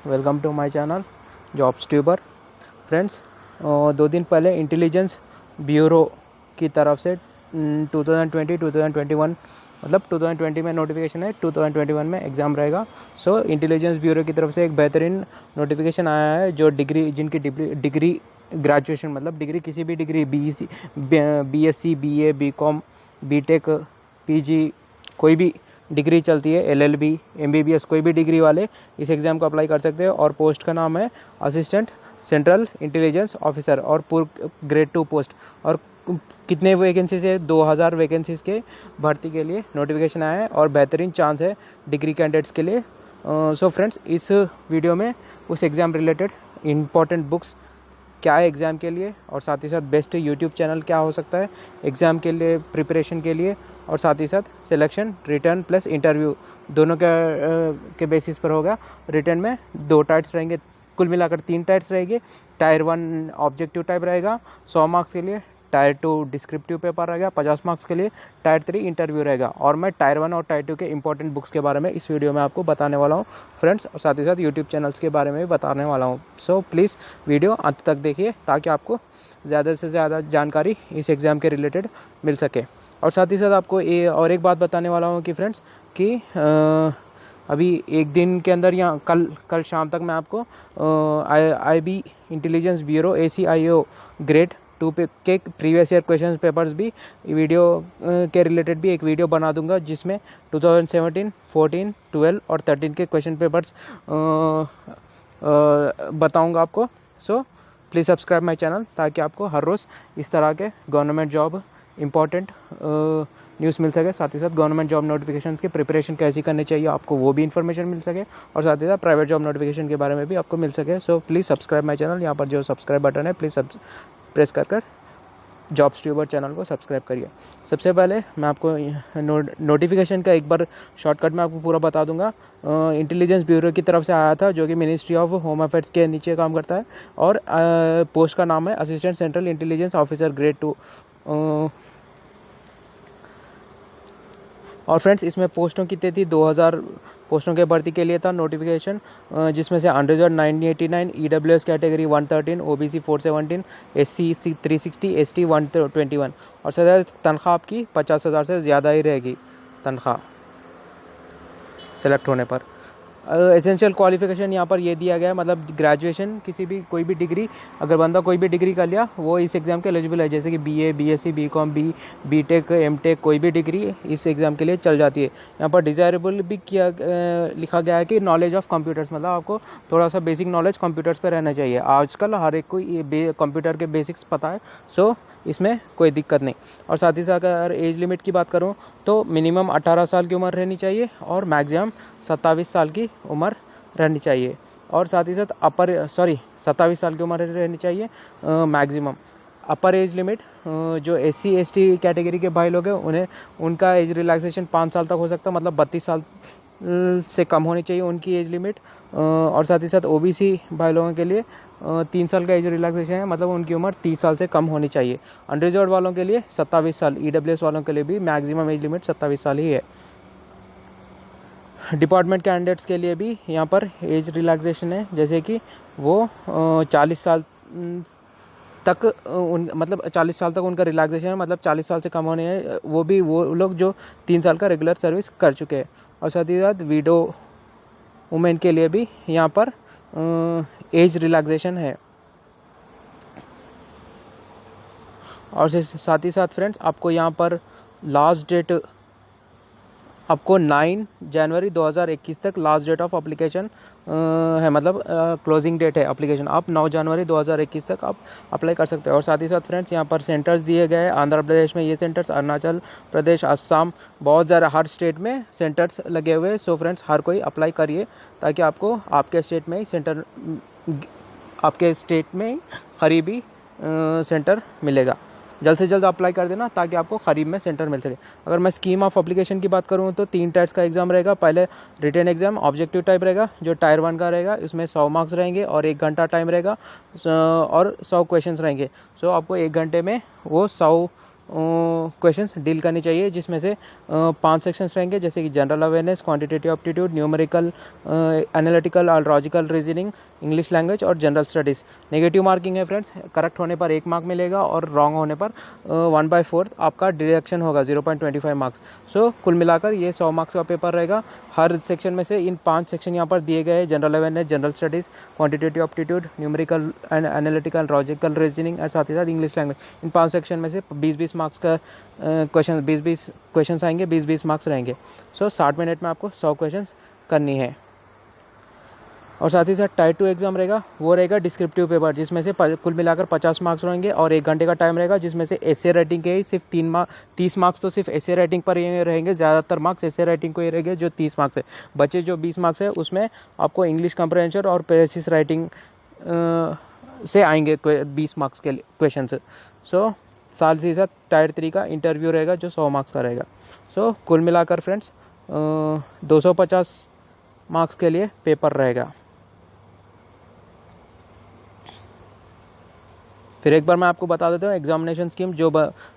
Welcome to my channel jobs tuber. Friends, 2 दिन पहले intelligence bureau की तरफ से 2020-2021 मतलब 2020 में नोटिफिकेशन है, 2021 में एग्ज़ाम रहेगा। सो इंटेलिजेंस ब्यूरो की तरफ से एक बेहतरीन नोटिफिकेशन आया है। जो जिनकी डिग्री ग्रेजुएशन मतलब डिग्री किसी भी degree BSc, BA, BCom, BTech, PG, कोई भी डिग्री चलती है, एलएलबी, एमबीबीएस, कोई भी डिग्री वाले इस एग्ज़ाम को अप्लाई कर सकते हैं। और पोस्ट का नाम है असिस्टेंट सेंट्रल इंटेलिजेंस ऑफिसर और ग्रेड 2 पोस्ट। और कितने वैकेंसीज है? 2000 वैकेंसीज के भर्ती के लिए नोटिफिकेशन आया है और बेहतरीन चांस है डिग्री कैंडिडेट्स के लिए। सो फ्रेंड्स, इस वीडियो में उस एग्ज़ाम रिलेटेड इंपॉर्टेंट बुक्स क्या है एग्ज़ाम के लिए, और साथ ही साथ बेस्ट यूट्यूब चैनल क्या हो सकता है एग्ज़ाम के लिए प्रिपरेशन के लिए, और साथ ही साथ सिलेक्शन, रिटर्न प्लस इंटरव्यू दोनों के बेसिस पर होगा। रिटर्न में 2 टाइप्स रहेंगे, कुल मिलाकर 3 टाइप्स रहेंगे। टायर 1 ऑब्जेक्टिव टाइप रहेगा 100 मार्क्स के लिए, टायर 2 डिस्क्रिप्टिव पेपर रहेगा 50 मार्क्स के लिए, टायर 3 इंटरव्यू रहेगा। और मैं टायर 1 और टायर 2 के इंपॉर्टेंट बुक्स के बारे में इस वीडियो में आपको बताने वाला हूँ फ्रेंड्स, और साथ ही साथ यूट्यूब चैनल्स के बारे में भी बताने वाला हूँ। सो प्लीज़ वीडियो अंत तक देखिए ताकि आपको ज़्यादा से ज़्यादा जानकारी इस एग्ज़ाम के रिलेटेड मिल सके। और साथ ही साथ आपको और एक बात बताने वाला हूँ कि फ्रेंड्स कि अभी एक दिन के अंदर या कल शाम तक मैं आपको IB intelligence bureau ACIO grade 2 के प्रीवियस ईयर क्वेश्चन पेपर्स भी वीडियो के रिलेटेड भी एक वीडियो बना दूंगा, जिसमें 2017, 14, 12 और 13 के क्वेश्चन पेपर्स बताऊंगा आपको। So please subscribe my channel ताकि आपको हर रोज़ इस तरह के गवर्नमेंट जॉब इम्पॉर्टेंट न्यूज़ मिल सके। साथ ही साथ गवर्नमेंट जॉब नोटिफिकेशन की प्रिपरेशन कैसी करनी चाहिए आपको वो भी इन्फॉर्मेशन मिल सके, और साथ ही साथ प्राइवेट जॉब नोटिफिकेशन के बारे में भी आपको मिल सके। So please subscribe my channel. यहाँ पर जो सब्सक्राइब बटन है प्लीज़ प्रेस कर जॉब्स ट्यूबर चैनल को सब्सक्राइब करिए। सबसे पहले मैं आपको नोटिफिकेशन का एक बार शॉर्टकट में आपको पूरा बता दूंगा। इंटेलिजेंस ब्यूरो की तरफ से आया था, जो कि मिनिस्ट्री ऑफ होम अफेयर्स के नीचे काम करता है, और पोस्ट का नाम है assistant central intelligence officer grade 2। और फ्रेंड्स, इसमें पोस्टों कितनी थी? 2000 पोस्टों के भर्ती के लिए था नोटिफिकेशन, जिसमें से unreserved 989, EWS category 113, OBC 417, SC 360, ST 121। और सदर तनख्वाह आपकी 50,000 से ज़्यादा ही रहेगी तनख्वाह सेलेक्ट होने पर। एसेंशियल क्वालिफिकेशन यहाँ पर ये दिया गया है, मतलब ग्रेजुएशन किसी भी कोई भी डिग्री, अगर बंदा कोई भी डिग्री कर लिया वो इस एग्ज़ाम के एलिजिबल है, जैसे कि BA, BSc, BCom, BTech, MTech, कोई भी डिग्री इस एग्ज़ाम के लिए चल जाती है। यहाँ पर डिज़ायरेबल भी लिखा गया है कि नॉलेज ऑफ कंप्यूटर्स, मतलब आपको थोड़ा सा बेसिक नॉलेज कंप्यूटर्स पर रहना चाहिए। आजकल हर एक को ये कंप्यूटर के बेसिक्स पता है, सो इसमें कोई दिक्कत नहीं। और साथ ही साथ अगर एज लिमिट की बात करूं तो मिनिमम 18 साल की उम्र रहनी चाहिए और मैक्सिमम 27 साल की उम्र रहनी चाहिए। और साथ ही साथ 27 साल की उम्र रहनी चाहिए मैक्सिमम। अपर एज लिमिट जो SC ST कैटेगरी के भाई लोग हैं उन्हें उनका एज रिलैक्सेशन 5 साल तक हो सकता है, मतलब 32 साल से कम होनी चाहिए उनकी एज लिमिट। और साथ ही साथ OBC भाई लोगों के लिए 3 साल का एज रिलैक्सेशन है, मतलब उनकी उम्र 30 साल से कम होनी चाहिए। अनरिजर्व वालों के लिए 27 साल, EWS वालों के लिए भी मैक्सिमम एज लिमिट 27 साल ही है। डिपार्टमेंट कैंडिडेट्स के लिए भी यहाँ पर एज रिलैक्सेशन है, जैसे कि वो 40 साल तक मतलब 40 साल तक उनका रिलैक्सेशन है, मतलब 40 साल से कम होने हैं वो लोग जो 3 साल का रेगुलर सर्विस कर चुके हैं। और साथ ही साथ विडो वुमेन के लिए भी यहाँ पर एज रिलैक्सेशन है। और साथ ही साथ फ्रेंड्स, आपको यहाँ पर लास्ट डेट आपको 9 जनवरी 2021 तक लास्ट डेट ऑफ एप्लीकेशन है, मतलब क्लोजिंग डेट है एप्लीकेशन। आप 9 जनवरी 2021 तक आप अप्लाई कर सकते हैं। और साथ ही साथ फ्रेंड्स, यहाँ पर सेंटर्स दिए गए हैं। आंध्र प्रदेश में ये सेंटर्स, अरुणाचल प्रदेश, असम, बहुत ज़्यादा हर स्टेट में सेंटर्स लगे हुए हैं। सो फ्रेंड्स, हर कोई अप्लाई करिए ताकि आपको आपके स्टेट में ही करीबी सेंटर मिलेगा। जल्द से जल्द अप्लाई कर देना ताकि आपको करीब में सेंटर मिल सके। अगर मैं स्कीम ऑफ एप्लीकेशन की बात करूँ तो 3 टाइप्स का एग्जाम रहेगा। पहले रिटन एग्जाम ऑब्जेक्टिव टाइप रहेगा, जो टायर 1 का रहेगा। इसमें 100 मार्क्स रहेंगे और 1 घंटा टाइम रहेगा और 100 क्वेश्चंस रहेंगे। सो आपको 1 घंटे में वो 100 क्वेश्चंस डील करनी चाहिए, जिसमें से 5 सेक्शंस रहेंगे, जैसे कि general awareness, quantitative aptitude, numerical, analytical और लॉजिकल रीजनिंग, इंग्लिश लैंग्वेज और जनरल स्टडीज़। नेगेटिव मार्किंग है फ्रेंड्स, करेक्ट होने पर 1 मार्क मिलेगा और रॉन्ग होने पर 1/4 आपका डिडक्शन होगा, 0.25 मार्क्स। सो कुल मिलाकर ये 100 मार्क्स का पेपर रहेगा। हर सेक्शन में से इन 5 सेक्शन यहाँ पर दिए गए हैं, general awareness, general studies, quantitative aptitude, numerical and analytical, logical reasoning और साथ ही साथ इंग्लिश लैंग्वेज। इन 5 सेक्शन में से 20-20 मार्क्स का क्वेश्चन 20-20 क्वेश्चन आएंगे, 20-20 मार्क्स रहेंगे। सो 60 मिनट में आपको 100 क्वेश्चन करनी है। और साथ ही साथ टाइप 2 एग्जाम रहेगा, वो रहेगा डिस्क्रिप्टिव पेपर, जिसमें से कुल मिलाकर 50 मार्क्स रहेंगे और 1 घंटे का टाइम रहेगा, जिसमें से एसे राइटिंग के ही सिर्फ 30 मार्क्स तो सिर्फ एसे राइटिंग पर ही रहेंगे। ज़्यादातर मार्क्स एसे राइटिंग को ही रहेंगे, जो 30 मार्क्स है। बचे जो 20 मार्क्स है उसमें आपको इंग्लिश कंप्रहेंशन और पैरासिस राइटिंग से आएंगे 20 मार्क्स के क्वेश्चन। सो साथ ही साथ टायर 3 का इंटरव्यू रहेगा, जो 100 मार्क्स का रहेगा। सो कुल मिलाकर फ्रेंड्स 250 मार्क्स के लिए पेपर रहेगा। फिर एक बार मैं आपको बता देता हूँ एग्जामिनेशन स्कीम, जो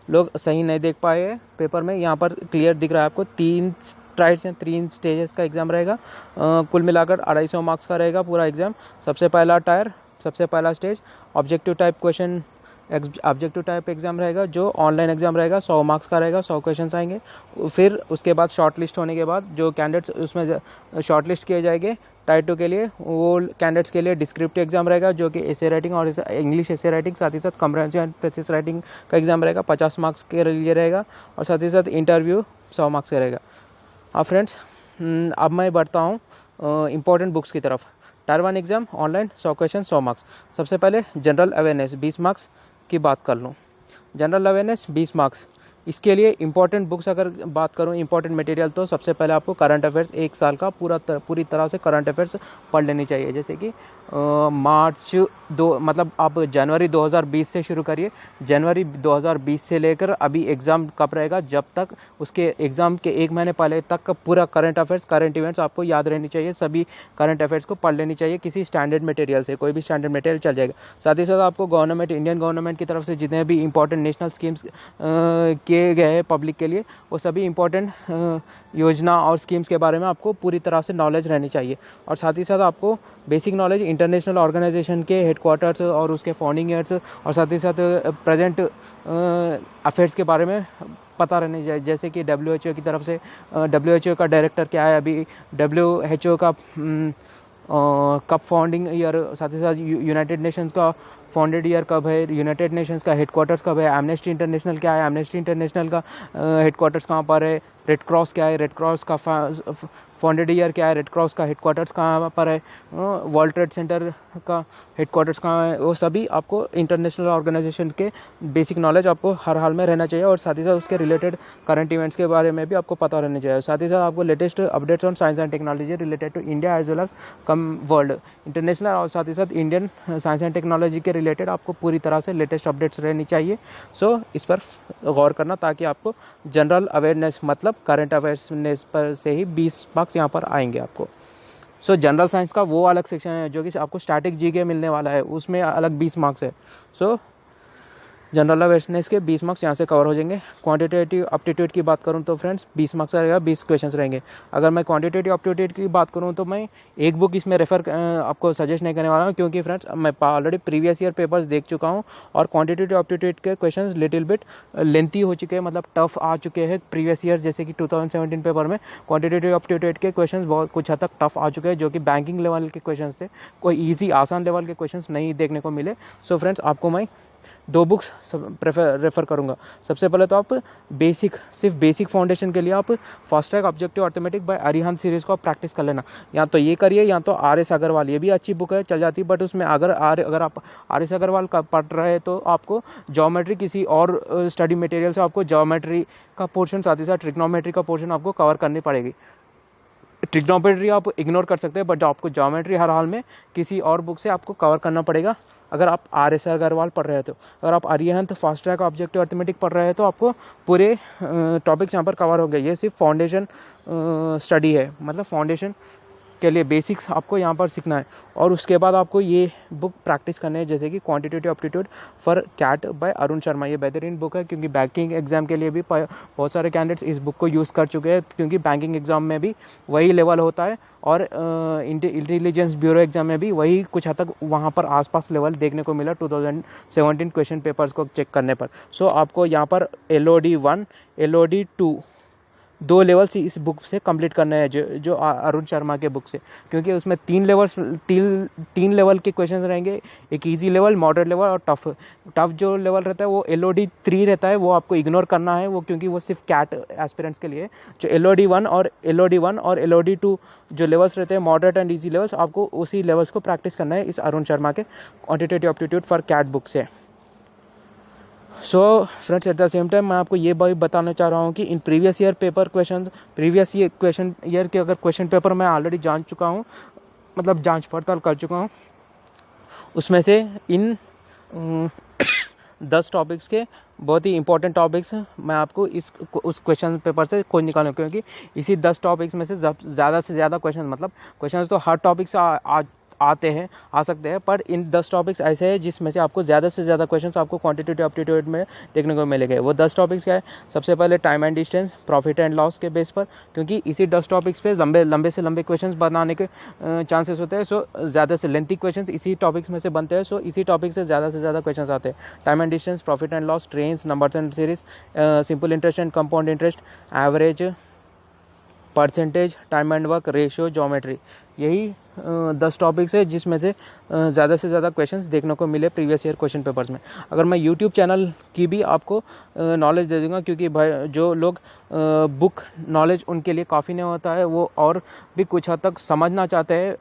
लोग सही नहीं देख पाए हैं पेपर में, यहाँ पर क्लियर दिख रहा है आपको। 3 टाइप्स हैं, 3 स्टेजेस का एग्ज़ाम रहेगा। कुल मिलाकर 250 मार्क्स का रहेगा पूरा एग्ज़ाम। सबसे पहला टायर, सबसे पहला stage objective type question, objective type exam रहेगा, जो ऑनलाइन एग्जाम रहेगा, 100 मार्क्स का रहेगा, 100 क्वेश्चन आएंगे। फिर उसके बाद शॉर्ट लिस्ट होने के बाद जो कैंडिडेट्स उसमें शॉर्ट लिस्ट किए जाएंगे टाइप 2 के लिए, वो कैंडिडेट्स के लिए डिस्क्रिप्टिव एग्जाम रहेगा, जो कि एसे राइटिंग और इंग्लिश एसे राइटिंग, साथ ही साथ कंप्रहेंसिव एंड पैसेज राइटिंग का एग्जाम रहेगा, 50 मार्क्स के लिए रहेगा। और साथ ही साथ इंटरव्यू 100 मार्क्स का रहेगा। अब फ्रेंड्स अब मैं बढ़ता हूँ इंपॉर्टेंट बुक्स की तरफ। Tyre 1 exam online, 100 question, 100 marks. सबसे पहले जनरल अवेयरनेस 20 मार्क्स की बात कर लूँ। जनरल अवेयरनेस 20 मार्क्स, इसके लिए इंपॉर्टेंट बुक्स अगर बात करूँ, इंपॉर्टेंट मटेरियल, तो सबसे पहले आपको करंट अफेयर्स 1 साल का पूरी तरह से करंट अफेयर्स पढ़ लेनी चाहिए। जैसे कि मतलब आप जनवरी 2020 से शुरू करिए। जनवरी 2020 से लेकर अभी एग्ज़ाम कब रहेगा, जब तक उसके एग्ज़ाम के 1 महीने पहले तक का पूरा करंट अफेयर्स, करंट इवेंट्स आपको याद रहनी चाहिए। सभी करंट अफेयर्स को पढ़ लेनी चाहिए किसी स्टैंडर्ड मटेरियल से, कोई भी स्टैंडर्ड मटेरियल चल जाएगा। साथ ही साथ आपको गवर्नमेंट, इंडियन गवर्नमेंट की तरफ से जितने भी इंपॉर्टेंट नेशनल स्कीम्स किए गए हैं पब्लिक के लिए, वो सभी इंपॉर्टेंट योजना और स्कीम्स के बारे में आपको पूरी तरह से नॉलेज रहनी चाहिए। और साथ ही साथ आपको बेसिक नॉलेज इंटरनेशनल ऑर्गेनाइजेशन के हेडक्वार्टर्स और उसके फाउंडिंग ईयर्स और साथ ही साथ प्रेजेंट अफेयर्स के बारे में पता रहनी चाहिए। जैसे कि WHO की तरफ से WHO का डायरेक्टर क्या है अभी, WHO का कब फाउंडिंग ईयर, साथ ही साथ यूनाइटेड नेशंस का फाउंडेड ईयर कब है, यूनाइटेड नेशंस का हेडक्वार्टर्स कब है, एमनेस्टी इंटरनेशनल क्या है, एमनेस्टी इंटरनेशनल का हेडक्वार्टर्स कहाँ पर है, रेड क्रॉस क्या है, रेड क्रॉस का फाउंडेड ईयर क्या है, रेड क्रॉस का हेडक्वार्टर्स कहाँ पर है, वर्ल्ड ट्रेड सेंटर का हेडक्वार्टर्स कहाँ है, वो सभी आपको इंटरनेशनल ऑर्गेनाइजेशन के बेसिक नॉलेज आपको हर हाल में रहना चाहिए। और साथ ही साथ उसके रिलेटेड करंट इवेंट्स के बारे में भी आपको पता रहना चाहिए। साथ ही साथ आपको latest updates on science and technology related to India as well as come world international, और साथ ही साथ इंडियन साइंस एंड टेक्नोलॉजी के रिलेटेड आपको पूरी तरह से लेटेस्ट अपडेट्स रहनी चाहिए। सो इस पर गौर करना, ताकि आपको जनरल अवेयरनेस मतलब करंट अवेयरनेस पर से ही 20 मार्क्स यहाँ पर आएंगे आपको। सो जनरल साइंस का वो अलग सेक्शन है जो कि आपको स्टैटिक जीके मिलने वाला है, उसमें अलग 20 मार्क्स है। सो जनरल अवेयरनेस के 20 मार्क्स यहाँ से कवर हो जाएंगे। क्वांटिटेटिव एप्टीट्यूड की बात करूँ तो फ्रेंड्स 20 मार्क्स रहेगा, 20 क्वेश्चंस रहेंगे। अगर मैं क्वांटिटेटिव एप्टीट्यूड की बात करूँ तो मैं एक बुक इसमें रेफर आपको सजेस्ट नहीं करने वाला हूँ, क्योंकि फ्रेंड्स मैं ऑलरेडी प्रीवियस ईयर पेपर्स देख चुका हूँ और क्वांटिटेटिव एप्टीट्यूड के क्वेश्चन लिटिल बिट लेंथी हो चुके हैं, मतलब टफ आ चुके हैं प्रीवियस ईयर। जैसे कि 2017 पेपर में क्वांटिटेटिव एप्टीट्यूड के क्वेश्चन बहुत कुछ हद तक टफ आ चुके हैं, जो कि बैंकिंग लेवल के क्वेश्चन थे, कोई ईजी आसान लेवल के क्वेश्चन नहीं देखने को मिले। सो फ्रेंड्स आपको मैं 2 बुक्स रेफर करूंगा। सबसे पहले तो आप सिर्फ बेसिक फाउंडेशन के लिए आप fast track objective arithmetic by Arihant series को आप प्रैक्टिस कर लेना। या तो ये करिए, या तो RS अग्रवाल, ये भी अच्छी बुक है, चल जाती है। बट उसमें अगर आप RS अग्रवाल का पढ़ रहे हैं तो आपको ज्योमेट्री किसी और स्टडी मटेरियल से आपको ज्योमेट्री का पोर्शन, साथ ही साथ ट्रिग्नोमेट्री का पोर्शन आपको कवर करनी पड़ेगी। ट्रिग्नोमेट्री आप इग्नोर कर सकते हैं, बट आपको ज्योमेट्री हर हाल में किसी और बुक से आपको कवर करना पड़ेगा अगर आप RS अग्रवाल पढ़ रहे हो तो। अगर आप Arihant fast track objective arithmetic पढ़ रहे हैं तो आपको पूरे टॉपिक्स यहाँ पर कवर हो गए। ये सिर्फ फाउंडेशन स्टडी है, मतलब फाउंडेशन के लिए बेसिक्स आपको यहाँ पर सीखना है, और उसके बाद आपको ये बुक प्रैक्टिस करनी है, जैसे कि quantitative aptitude for CAT by Arun Sharma. ये बेहतरीन बुक है क्योंकि बैंकिंग एग्जाम के लिए भी बहुत सारे कैंडिडेट्स इस बुक को यूज़ कर चुके हैं, क्योंकि बैंकिंग एग्जाम में भी वही लेवल होता है और इंटेलिजेंस ब्यूरो एग्जाम में भी वही कुछ हद तक वहाँ पर आसपास लेवल देखने को मिला 2017 क्वेश्चन पेपर्स को चेक करने पर। सो आपको यहाँ पर LOD 1 LOD 2 2 लेवल्स इस बुक से कंप्लीट करना है, जो अरुण शर्मा के बुक से, क्योंकि उसमें 3 लेवल के क्वेश्चंस रहेंगे, एक इजी लेवल, मॉडरेट लेवल और टफ जो लेवल रहता है वो LOD 3 रहता है, वो आपको इग्नोर करना है वो, क्योंकि वो सिर्फ कैट एस्पिरेंट्स के लिए। जो LOD 1 और LOD 2 जो लेवल्स रहते हैं, मॉडरेट एंड ईजी लेवल्स, आपको उसी लेवल्स को प्रैक्टिस करना है इस अरुण शर्मा के quantitative aptitude for CAT book से। So friends, at the same time मैं आपको ये बात बताना चाह रहा हूँ कि इन प्रीवियस ईयर क्वेश्चन ईयर के अगर क्वेश्चन पेपर मैं ऑलरेडी जान चुका हूँ, मतलब जांच पड़ताल कर चुका हूँ, उसमें से इन 10 टॉपिक्स के बहुत ही इंपॉर्टेंट टॉपिक्स मैं आपको उस क्वेश्चन पेपर से खोज निकालूँ, क्योंकि इसी 10 टॉपिक्स में से ज़्यादा से ज़्यादा क्वेश्चन, मतलब क्वेश्चन तो हर टॉपिक से आ सकते हैं, पर इन 10 टॉपिक्स ऐसे हैं जिसमें से आपको ज़्यादा से ज़्यादा क्वेश्चंस आपको क्वांटिटेटिव एप्टीट्यूड में देखने को मिलेंगे। वो 10 टॉपिक्स क्या है? सबसे पहले time and distance, profit and loss के बेस पर, क्योंकि इसी 10 टॉपिक्स पे लंबे से लंबे क्वेश्चंस बनाने के चांसेस होते हैं। सो ज़्यादा से लेंथी क्वेश्चंस इसी टॉपिक्स में से बनते हैं। सो इसी टॉपिक से ज़्यादा क्वेश्चंस आते हैं। Time and distance, profit and loss, trains, numbers and series, simple interest and compound interest, average, percentage, time and work, ratio, geometry, यही 10 टॉपिक्स है जिसमें से ज़्यादा क्वेश्चंस देखने को मिले प्रीवियस ईयर क्वेश्चन पेपर्स में। अगर मैं यूट्यूब चैनल की भी आपको नॉलेज दे दूंगा, क्योंकि भाई जो लोग बुक नॉलेज उनके लिए काफ़ी नहीं होता है, वो और भी कुछ हद तक समझना चाहते हैं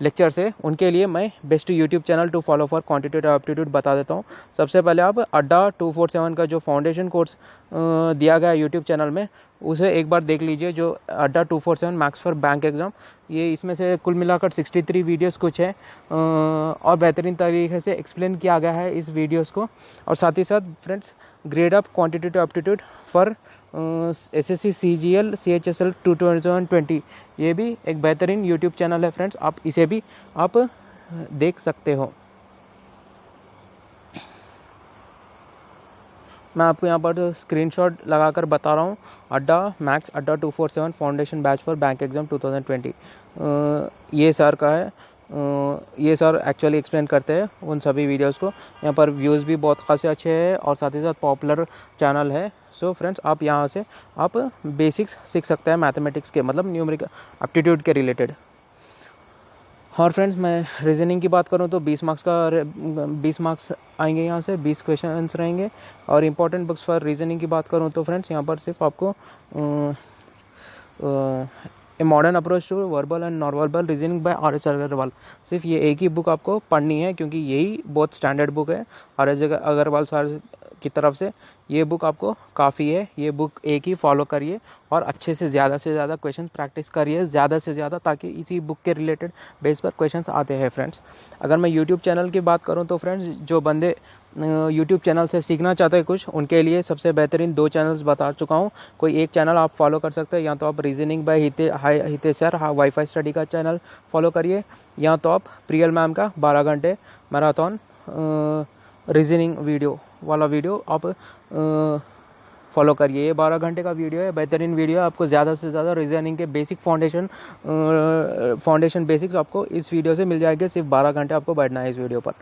लेक्चर से, उनके लिए मैं best YouTube channel to follow for quantitative aptitude बता देता हूँ। सबसे पहले आप अड्डा 247 का जो फाउंडेशन कोर्स दिया गया यूट्यूब चैनल में, उसे एक बार देख लीजिए, जो अड्डा 247 मैथ्स फॉर बैंक एग्जाम। ये इसमें से कुल मिलाकर 63 वीडियोस कुछ है, और बेहतरीन तरीके से एक्सप्लेन किया गया है इस वीडियोस को। और साथ ही साथ friends, grade up quantitative aptitude for SSC CGL CHSL 2020, ये भी एक बेहतरीन यूट्यूब चैनल है फ्रेंड्स, आप इसे भी आप देख सकते हो। मैं आपको यहाँ पर स्क्रीनशॉट लगाकर बता रहा हूँ, अड्डा 247 foundation batch for bank exam 2020, ये सर का है। ये सर एक्चुअली एक्सप्लेन करते हैं उन सभी वीडियोस को। यहाँ पर व्यूज़ भी बहुत खासे अच्छे हैं और साथ ही साथ पॉपुलर चैनल है। सो फ्रेंड्स, आप यहाँ से आप बेसिक्स सीख सकते हैं मैथमेटिक्स के, मतलब न्यूमेरिकल एप्टीट्यूड के रिलेटेड। और फ्रेंड्स, मैं रीजनिंग की बात करूं तो 20 मार्क्स आएंगे, यहाँ से 20 क्वेश्चंस रहेंगे। और इम्पॉर्टेंट बुक्स फॉर रीजनिंग की बात करूं तो फ्रेंड्स, यहाँ पर सिर्फ आपको a modern approach to verbal and non verbal reasoning by RS Agarwal, सिर्फ ये एक ही बुक आपको पढ़नी है, क्योंकि यही बहुत स्टैंडर्ड बुक है RS अग्रवाल सर की तरफ से। ये बुक आपको काफ़ी है, ये बुक एक ही फॉलो करिए और अच्छे से ज़्यादा क्वेश्चन प्रैक्टिस करिए ज़्यादा से ज़्यादा, ताकि इसी बुक के रिलेटेड बेस पर क्वेश्चंस आते हैं फ्रेंड्स। अगर मैं यूट्यूब चैनल की बात करूं तो फ्रेंड्स, जो बंदे यूट्यूब चैनल से सीखना चाहते हैं कुछ, उनके लिए सबसे बेहतरीन 2 चैनल्स बता चुका हूं। कोई एक चैनल आप फॉलो कर सकते हैं, या तो आप reasoning bye Hitesh sir wifi study का चैनल फॉलो करिए, या तो आप प्रियल मैम का 12 घंटे मैराथन रीजनिंग वीडियो वाला वीडियो आप फॉलो करिए। ये 12 घंटे का वीडियो है, बेहतरीन वीडियो है। आपको ज़्यादा से ज़्यादा रीजनिंग के बेसिक फाउंडेशन बेसिक्स आपको इस वीडियो से मिल जाएंगे। सिर्फ 12 घंटे आपको बैठना है इस वीडियो पर।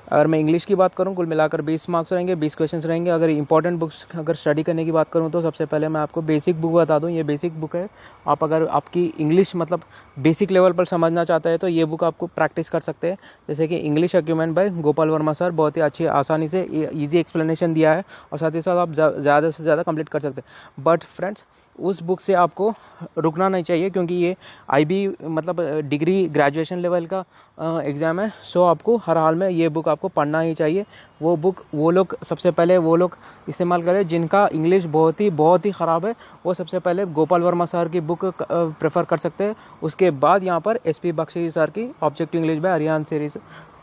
अगर मैं इंग्लिश की बात करूं, कुल मिलाकर 20 मार्क्स रहेंगे, 20 क्वेश्चंस रहेंगे। अगर इंपॉर्टेंट बुक्स अगर स्टडी करने की बात करूं तो सबसे पहले मैं आपको बेसिक बुक बता दूं। ये बेसिक बुक है, आप अगर आपकी इंग्लिश मतलब बेसिक लेवल पर समझना चाहते हैं तो ये बुक आपको प्रैक्टिस कर सकते हैं। जैसे कि इंग्लिश अक्यूमेंट बाय गोपाल वर्मा सर, बहुत ही अच्छी आसानी से ईजी एक्सप्लेनेशन दिया है, और साथ ही साथ आप ज़्यादा से ज़्यादा कंप्लीट कर सकते हैं। बट फ्रेंड्स, उस बुक से आपको रुकना नहीं चाहिए, क्योंकि ये IB मतलब डिग्री ग्रेजुएशन लेवल का एग्ज़ाम है। सो आपको हर हाल में ये बुक आपको पढ़ना ही चाहिए। वो बुक सबसे पहले वो लोग इस्तेमाल करें जिनका इंग्लिश बहुत ही ख़राब है, वो सबसे पहले गोपाल वर्मा सर की बुक प्रेफर कर सकते हैं। उसके बाद यहाँ पर SP बख्शी सर की objective English by Ariyan series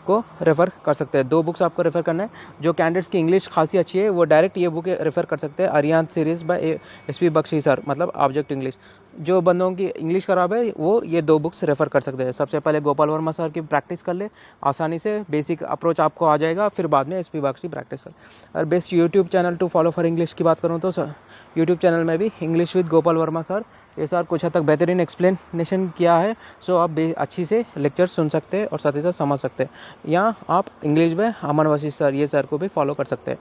को रेफ़र कर सकते हैं। 2 बुक्स आपको रेफ़र करना है। जो कैंडिडेट्स की इंग्लिश खासी अच्छी है वो डायरेक्ट ये बुक रेफ़र कर सकते हैं, Arihant series by SP Bakshi sir, मतलब ऑब्जेक्ट इंग्लिश। जो बंदों की इंग्लिश ख़राब है वो ये 2 बुक्स रेफ़र कर सकते हैं। सबसे पहले गोपाल वर्मा सर की प्रैक्टिस कर ले, आसानी से बेसिक अप्रोच आपको आ जाएगा, फिर बाद में एसपी बाग की प्रैक्टिस कर। और best YouTube channel to follow for English की बात करूँ तो सर यूट्यूब चैनल में भी English with Gopal Verma sir, ये सर कुछ हद तक बेहतरीन एक्सप्लेनेशन किया है, सो आप अच्छी से लेक्चर सुन सकते हैं और साथ ही साथ समझ सकते हैं। या आप इंग्लिश में अमन वसीफ सर, ये सर को भी फॉलो कर सकते हैं।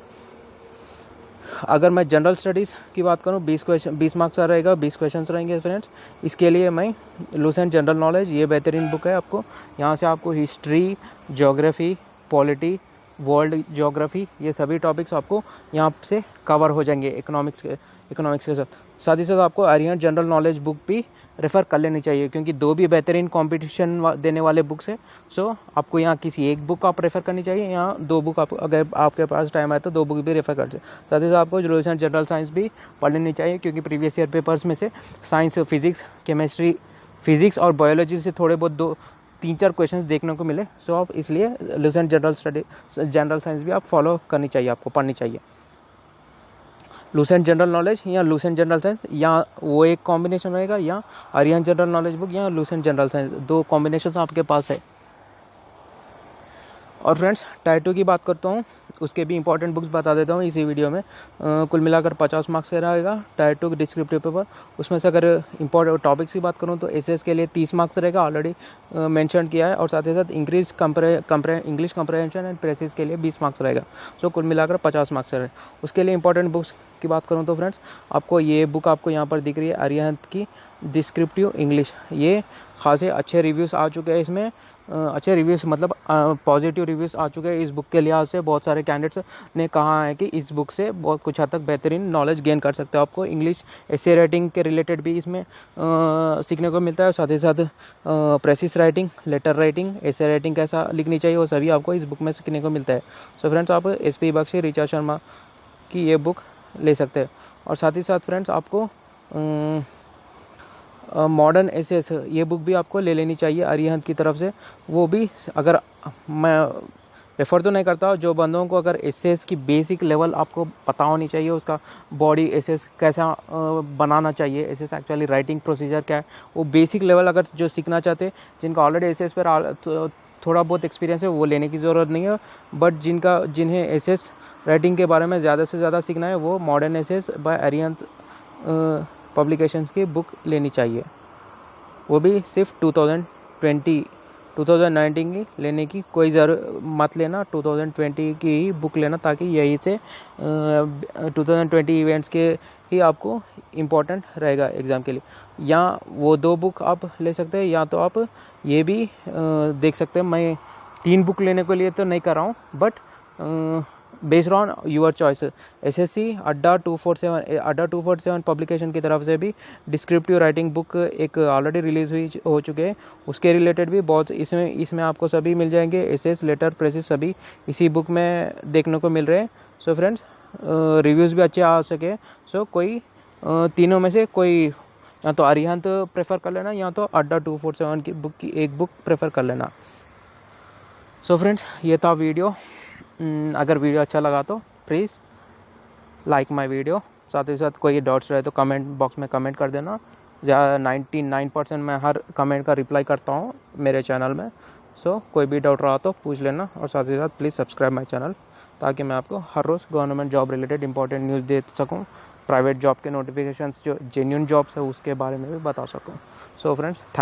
अगर मैं जनरल स्टडीज़ की बात करूँ, 20 मार्क्स का रहेगा, 20 क्वेश्चन रहेंगे फ्रेंड्स। इसके लिए मैं लूसेंट जनरल नॉलेज, ये बेहतरीन बुक है। आपको यहाँ से आपको history, geography, polity, world geography, ये सभी टॉपिक्स आपको यहाँ से कवर हो जाएंगे इकोनॉमिक्स के साथ ही साथ आपको आर्यन जनरल नॉलेज बुक भी रेफ़र कर लेनी चाहिए, क्योंकि 2 भी बेहतरीन कंपटीशन देने वाले बुक्स है। सो आपको यहाँ किसी एक बुक आप रेफ़र करनी चाहिए, यहाँ 2 बुक आप, अगर आपके पास टाइम है तो 2 बुक भी रेफ़र कर सकते। साथ ही साथ आपको लूसेंट जनरल साइंस भी पढ़ लेनी चाहिए, क्योंकि प्रीवियस ईयर पेपर्स में से साइंस, फिजिक्स, केमिस्ट्री, फिजिक्स और बायोलॉजी से थोड़े बहुत 3-4 क्वेश्चंस देखने को मिले। सो आप इसलिए लूसेंट जनरल साइंस भी आप फॉलो करनी चाहिए, आपको पढ़नी चाहिए। लूसेंट जनरल नॉलेज या लूसेंट जनरल साइंस, या वो एक कॉम्बिनेशन रहेगा, या आर्यन जनरल नॉलेज बुक या लूसेंट जनरल साइंस, 2 कॉम्बिनेशन आपके पास है। और फ्रेंड्स टायर 2 की बात करता हूँ, उसके भी इंपॉर्टेंट बुक्स बता देता हूँ इसी वीडियो में। कुल मिलाकर 50 मार्क्स का रहेगा टायर 2 डिस्क्रिप्टिव पेपर। उसमें से अगर इंपॉर्टेंट टॉपिक्स की बात करूँ तो एसएस के लिए 30 मार्क्स रहेगा, ऑलरेडी मेंशन किया है। और साथ ही साथ इंग्लिश कंप्रहेंशन एंड प्रेसिस के लिए 20 मार्क्स रहेगा। सो कुल मिलाकर 50 मार्क्स रहेगा। उसके लिए इंपॉर्टेंट बुक्स की बात करूँ तो फ्रेंड्स, आपको ये बुक आपको यहाँ पर दिख रही है, अरिहंत की डिस्क्रिप्टिव इंग्लिश। ये खासे अच्छे रिव्यूज़ आ चुके हैं इसमें, अच्छे रिव्यूज़ मतलब पॉजिटिव रिव्यूज़ आ चुके हैं इस बुक के लिहाज से। बहुत सारे कैंडिडेट्स ने कहा है कि इस बुक से बहुत कुछ हद तक बेहतरीन नॉलेज गेन कर सकते हो। आपको इंग्लिश एसे राइटिंग के रिलेटेड भी इसमें सीखने को मिलता है, साथ ही साथ precis writing, letter writing, essay writing कैसा लिखनी चाहिए, वो सभी आपको इस बुक में सीखने को मिलता है। सो फ्रेंड्स आप एसपी बख्शी, ऋचा शर्मा की ये बुक ले सकते हैं। और साथ ही साथ फ्रेंड्स आपको मॉडर्न एसेस, ये बुक भी आपको ले लेनी चाहिए अरिहंत की तरफ से। वो भी, अगर मैं रेफ़र तो नहीं करता, जो बंदों को अगर एसेस की बेसिक लेवल आपको पता होनी चाहिए, उसका बॉडी एसेस कैसा बनाना चाहिए, एसेस एक्चुअली राइटिंग प्रोसीजर क्या है, वो बेसिक लेवल अगर जो सीखना चाहते हैं, जिनका ऑलरेडी एसेस पर थोड़ा बहुत एक्सपीरियंस है, वो लेने की ज़रूरत नहीं है। बट जिन्हें एसेस राइटिंग के बारे में ज़्यादा से ज़्यादा सीखना है, वो modern essays by Arihant publications की बुक लेनी चाहिए। वो भी सिर्फ 2019 की लेने की कोई ज़रूरत मत लेना, 2020 की ही बुक लेना, ताकि यही से 2020 इवेंट्स के ही आपको इम्पोर्टेंट रहेगा एग्ज़ाम के लिए। या वो 2 बुक आप ले सकते हैं, या तो आप ये भी देख सकते हैं। मैं 3 बुक लेने के लिए तो नहीं कर रहा हूँ, but based on your choice. SSC Adda 247 publication की तरफ से भी डिस्क्रिप्टिव राइटिंग बुक एक ऑलरेडी रिलीज हो चुके हैं, उसके रिलेटेड भी बहुत इसमें आपको सभी मिल जाएंगे। एसेस, लेटर, प्रेसिस सभी इसी बुक में देखने को मिल रहे हैं। सो फ्रेंड्स रिव्यूज़ भी अच्छे आ सके। सो कोई तीनों में से कोई, या तो अरिहंत प्रेफर कर लेना, या तो अड्डा 247 की एक बुक प्रेफर कर लेना। सो फ्रेंड्स ये था वीडियो। अगर वीडियो अच्छा लगा तो प्लीज़ लाइक माय वीडियो। साथ ही साथ कोई डाउट्स रहे तो कमेंट बॉक्स में कमेंट कर देना। 99% मैं हर कमेंट का रिप्लाई करता हूँ मेरे चैनल में। सो कोई भी डाउट रहा तो पूछ लेना। और साथ ही साथ प्लीज़ सब्सक्राइब माय चैनल, ताकि मैं आपको हर रोज़ government job related important news दे सकूँ, प्राइवेट जॉब के नोटिफिकेशंस जो जेन्युइन जॉब्स है उसके बारे में भी बता सकूँ। So friends